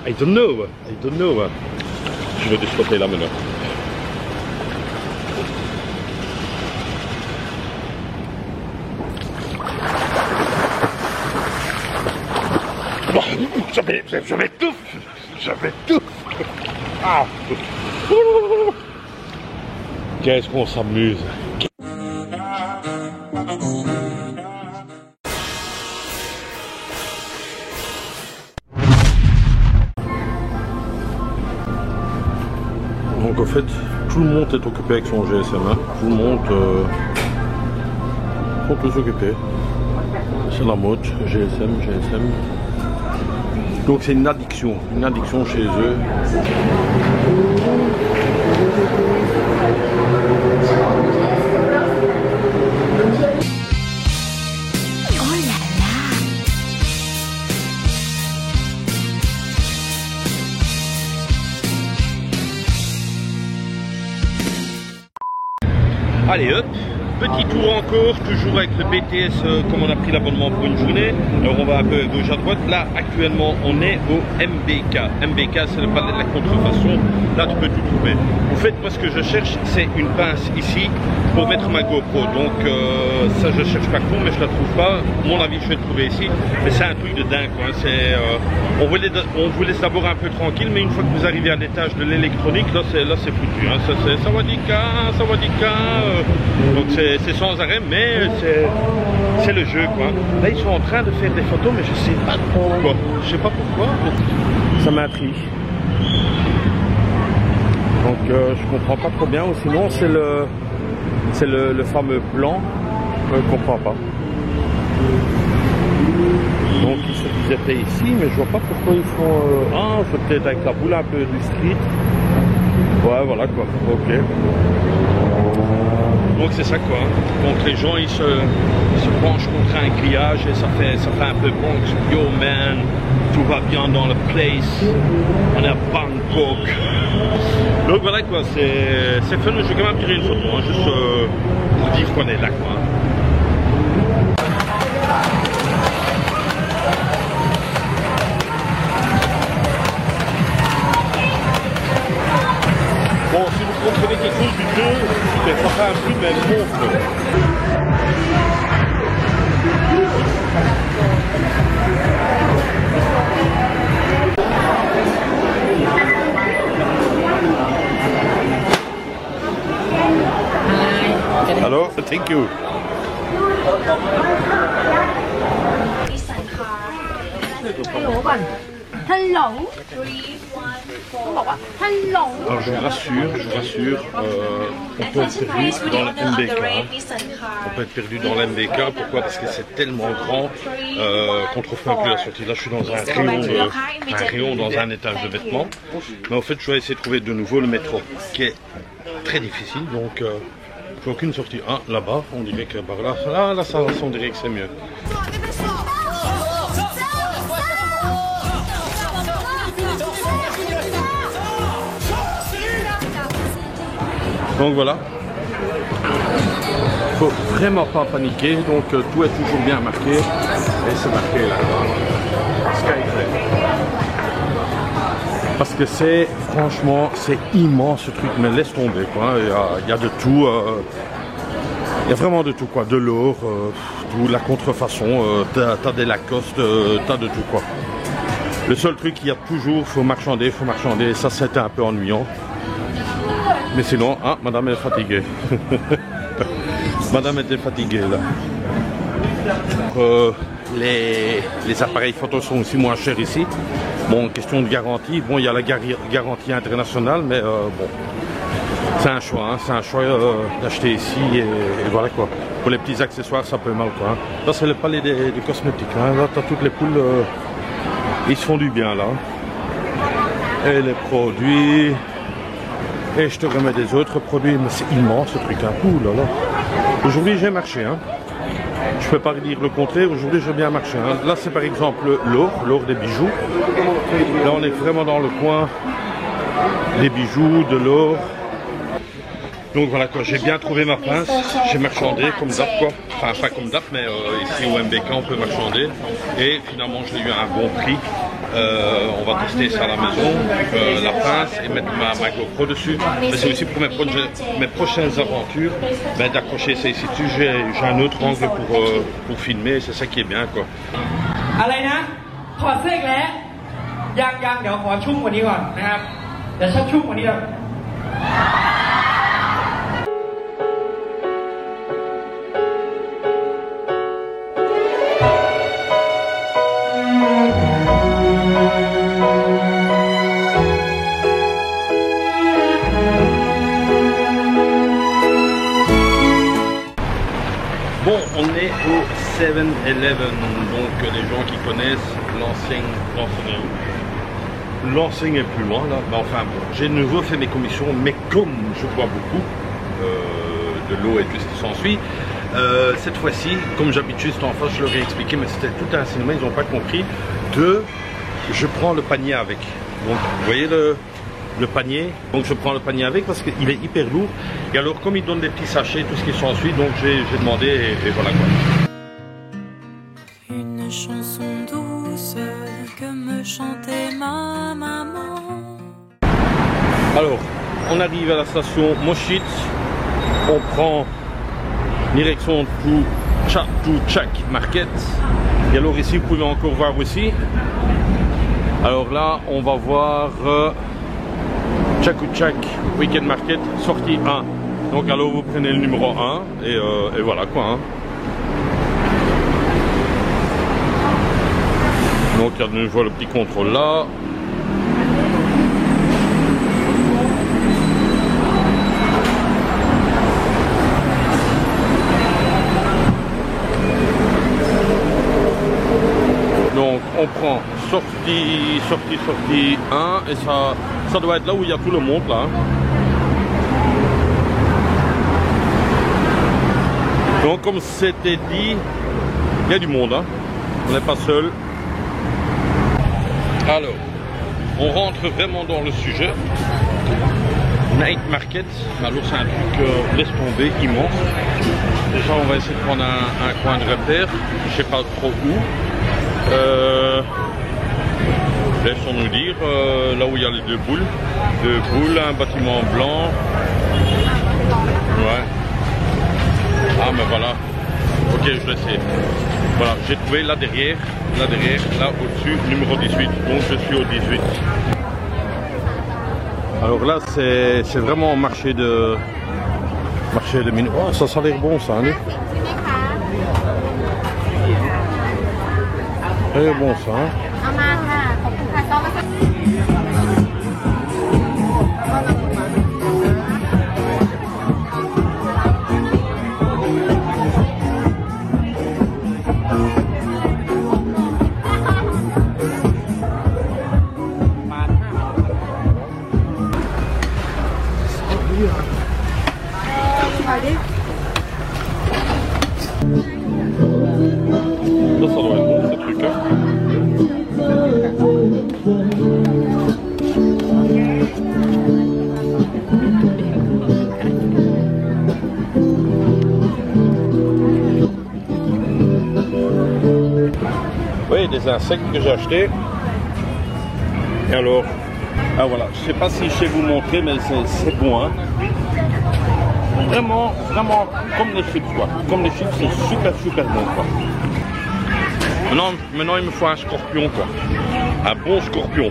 I don't know. Je vais stopper là maintenant. J'avais tout. Ah. Qu'est-ce qu'on s'amuse. Donc en fait, tout le monde est occupé avec son GSM. Hein. Tout le monde sont tous occupés. C'est la mode, GSM. Donc c'est une addiction chez eux. Allez hop, petit tour encore, toujours avec le BTS comme on a pris l'abonnement pour une journée. Alors on va un peu gauche à droite. Là actuellement on est au MBK. MBK c'est le palais de la contrefaçon. Là tu peux tout trouver. En fait moi ce que je cherche c'est une pince ici pour mettre ma GoPro. Donc ça je cherche partout mais je la trouve pas. À mon avis je vais le trouver ici. Mais c'est un truc de dingue quoi. On vous laisse d'abord un peu tranquille, mais une fois que vous arrivez à l'étage de l'électronique, là c'est foutu. Hein. Ça c'est Sawadika. Donc c'est sans arrêt, mais c'est le jeu quoi. Là ils sont en train de faire des photos, mais je sais pas pourquoi. Ça m'intrigue. Donc je comprends pas trop bien. Ou sinon c'est le fameux plan. Je comprends pas. Donc ils étaient ici, mais je vois pas pourquoi ils font. C'est peut-être avec la boule un peu du street. Ouais, voilà quoi. Ok. Donc c'est ça quoi. Donc les gens ils se penchent contre un grillage et ça fait un peu bon. Yo man, tout va bien dans le place. On est à Bangkok. Donc voilà quoi, c'est fun. Je vais quand même tirer une photo, hein, juste pour dire qu'on est là quoi. Bon, si vous comprenez quelque chose du jeu, ça fait un truc mais monstre. Hello, thank you. Hello. Alors je vous rassure, on peut être perdu dans le MBK. On peut être perdu dans le MBK, pourquoi? Parce que c'est tellement grand qu'on ne trouve pas plus la sortie. Là je suis dans un rayon dans un étage de vêtements. Mais en fait je vais essayer de trouver de nouveau le métro, qui est très difficile, donc j'ai aucune sortie. Ah, là-bas, on dirait que par là, ça on dirait que c'est mieux. Donc voilà, faut vraiment pas paniquer, donc tout est toujours bien marqué et c'est marqué là, Skytrain. Parce que c'est, franchement, c'est immense ce truc, mais laisse tomber quoi, il y a de tout, il y a vraiment de tout quoi, de l'or, tout, la contrefaçon, t'as des Lacoste, t'as de tout quoi. Le seul truc qu'il y a toujours, faut marchander, et ça c'était un peu ennuyant. Mais sinon, ah, madame est fatiguée. Madame était fatiguée là. Les appareils photo sont aussi moins chers ici. Bon, question de garantie. Bon, il y a la garantie internationale, mais bon, c'est un choix d'acheter ici et voilà quoi. Pour les petits accessoires, ça peut mal quoi. Hein. Là, c'est le palais des cosmétiques. Hein. Là, t'as toutes les poules, ils se font du bien là. Et les produits. Et je te remets des autres produits, mais c'est immense ce truc, hein. Ouh là là. Aujourd'hui j'ai marché, hein. Je peux pas dire le contraire, aujourd'hui j'ai bien marché. Hein. Là c'est par exemple l'or des bijoux. Là on est vraiment dans le coin des bijoux, de l'or. Donc voilà quoi, j'ai bien trouvé ma pince, j'ai marchandé comme d'hab quoi. Enfin pas comme d'hab, mais ici au MBK on peut marchander. Et finalement je l'ai eu à un bon prix. On va tester ça à la maison, la pince et mettre ma GoPro dessus. Mais c'est aussi pour mes prochaines aventures, ben, d'accrocher ça ici dessus. J'ai un autre angle pour filmer, c'est ça qui est bien quoi. Bon, on est au 7-Eleven, donc les gens qui connaissent l'enseigne est plus loin là, mais enfin bon, j'ai de nouveau fait mes commissions, mais comme je bois beaucoup de l'eau et tout ce qui s'ensuit, cette fois-ci, comme j'habite juste en face, je leur ai expliqué, mais c'était tout un cinéma, ils n'ont pas compris, je prends le panier avec. Donc vous voyez le panier, donc je prends le panier avec parce qu'il est hyper lourd, et alors comme ils donnent des petits sachets, tout ce qui s'ensuit, donc j'ai demandé et voilà quoi. Une chanson douce que me chantait ma maman. Alors, on arrive à la station Moschitz, on prend direction to Chak Market, et alors ici vous pouvez encore voir aussi, alors là on va voir Chak Weekend Market, sortie 1. Donc alors vous prenez le numéro 1 et voilà quoi. Hein. Donc il y a de nouveau le petit contrôle là. Donc on prend sortie 1 et ça doit être là où il y a tout le monde là. Donc comme c'était dit, il y a du monde, hein. On n'est pas seul. Alors, on rentre vraiment dans le sujet. Night Market, alors c'est un truc, laisse tomber, immense. Déjà on va essayer de prendre un coin de repère, je sais pas trop où. Laissons-nous dire, là où il y a les deux boules, un bâtiment blanc. Ouais. Ah mais voilà. Ok, je le sais. Voilà, j'ai trouvé là derrière, là au-dessus, numéro 18. Donc je suis au 18. Alors là c'est vraiment marché de mine. Oh, ça a l'air bon ça, hein. C'est bon ça, hein. Ça doit être bon ce truc, hein. Oui, des insectes que j'ai achetés. Et alors, ah voilà, je sais pas si je sais vous montrer, mais c'est bon, hein. Vraiment comme les chips quoi. Comme les chips, c'est super bon quoi. Maintenant il me faut un scorpion quoi. Un bon scorpion.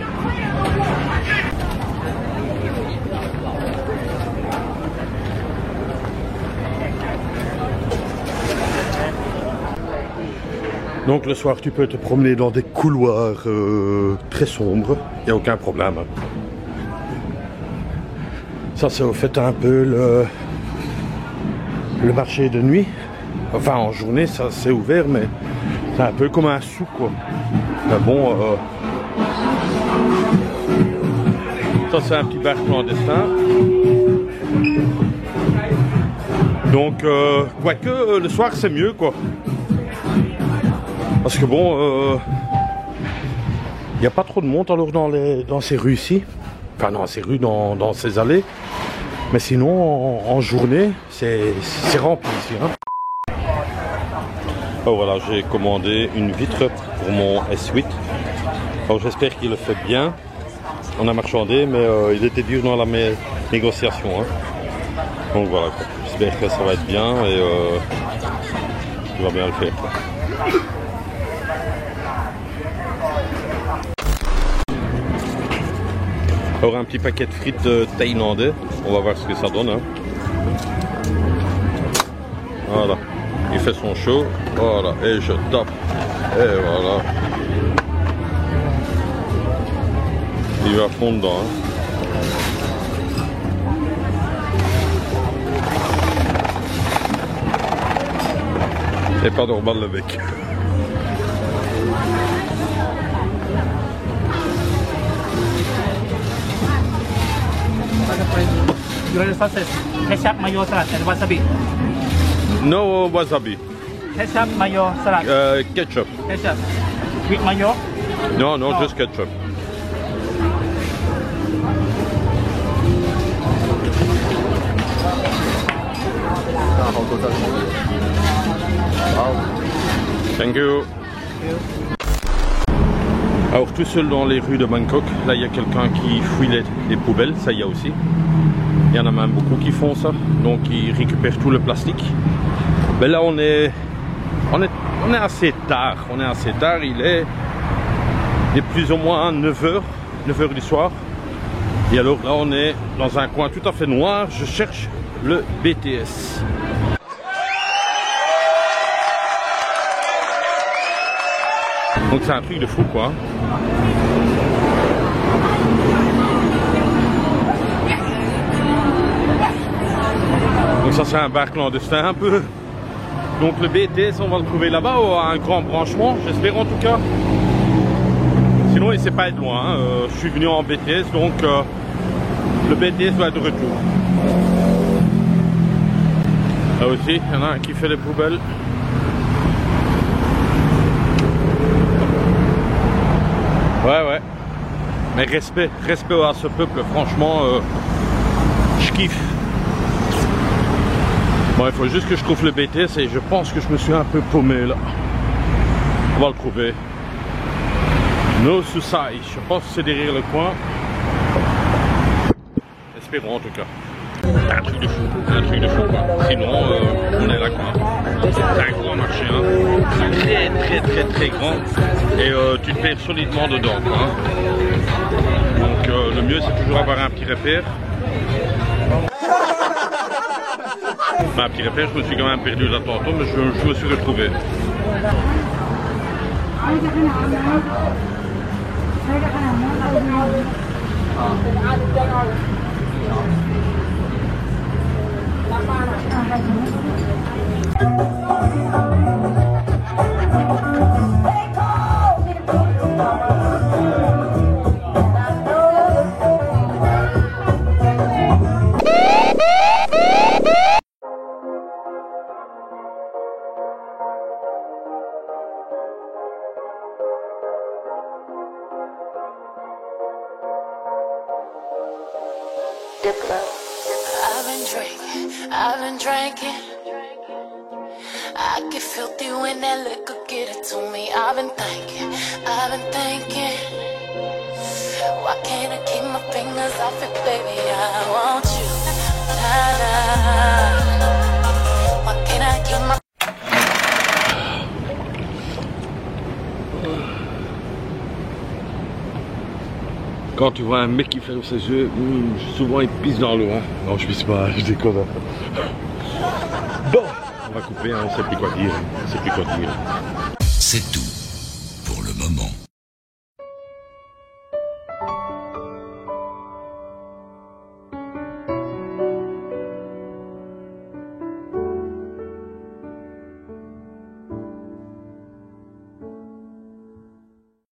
Donc le soir tu peux te promener dans des couloirs très sombres, il n'y a aucun problème. Ça c'est au fait un peu le marché de nuit. Enfin en journée ça c'est ouvert, mais c'est un peu comme un souk quoi. Mais bon, ça c'est un petit bar clandestin. Donc quoique le soir c'est mieux quoi. Parce que bon, il n'y a pas trop de monde alors dans ces rues ici. Enfin dans ces rues, dans ces allées. Mais sinon en journée c'est rempli ici, hein. Oh voilà, j'ai commandé une vitre pour mon S8. Alors j'espère qu'il le fait bien. On a marchandé, mais il était dur dans la négociation. Hein. Donc voilà, j'espère que ça va être bien et il va bien le faire. Quoi. Alors un petit paquet de frites thaïlandais, on va voir ce que ça donne. Hein. Voilà, il fait son show, voilà, et je tape, et voilà. Il va à fond dedans. Hein. Et pas normal le bec. Ketchup, mayo, salad, and wasabi. No wasabi. Ketchup, mayo, salad. Ketchup. Ketchup. With mayo? No, no, just ketchup. Thank you. Alors tout seul dans les rues de Bangkok, là il y a quelqu'un qui fouille les poubelles, ça il y a aussi. Il y en a même beaucoup qui font ça, donc ils récupèrent tout le plastique. Mais là on est assez tard, il est plus ou moins 9h du soir. Et alors là on est dans un coin tout à fait noir, je cherche le BTS. Donc c'est un truc de fou quoi. Donc ça c'est un bar clandestin un peu. Donc le BTS on va le trouver là-bas ou à un grand branchement, j'espère en tout cas. Sinon il ne sait pas être loin, hein. Je suis venu en BTS donc le BTS doit être de retour. Là aussi il y en a un qui fait les poubelles. Ouais. Mais respect à ce peuple, franchement, je kiffe. Bon, il faut juste que je trouve le BTS et je pense que je me suis un peu paumé là. On va le trouver. No Suicide, je pense que c'est derrière le coin. Espérons en tout cas. Un truc de fou quoi. Sinon, on est là quoi. C'est un gros marché, hein. Très grand. Et tu te perds solidement dedans quoi. Hein. Donc le mieux c'est toujours avoir un petit repère. Un petit repère, je me suis quand même perdu là tantôt, mais je me suis retrouvé. I've been drinking. I get filthy when that liquor get it to me. I've been thinking. Why can't I keep my fingers off it, baby? I want you. Why can't I keep my... Quand tu vois un mec qui ferme ses yeux, souvent il pisse dans l'eau. Hein. Non, je pisse pas, je déconne. Bon, on va couper, hein, on sait plus quoi dire. C'est tout.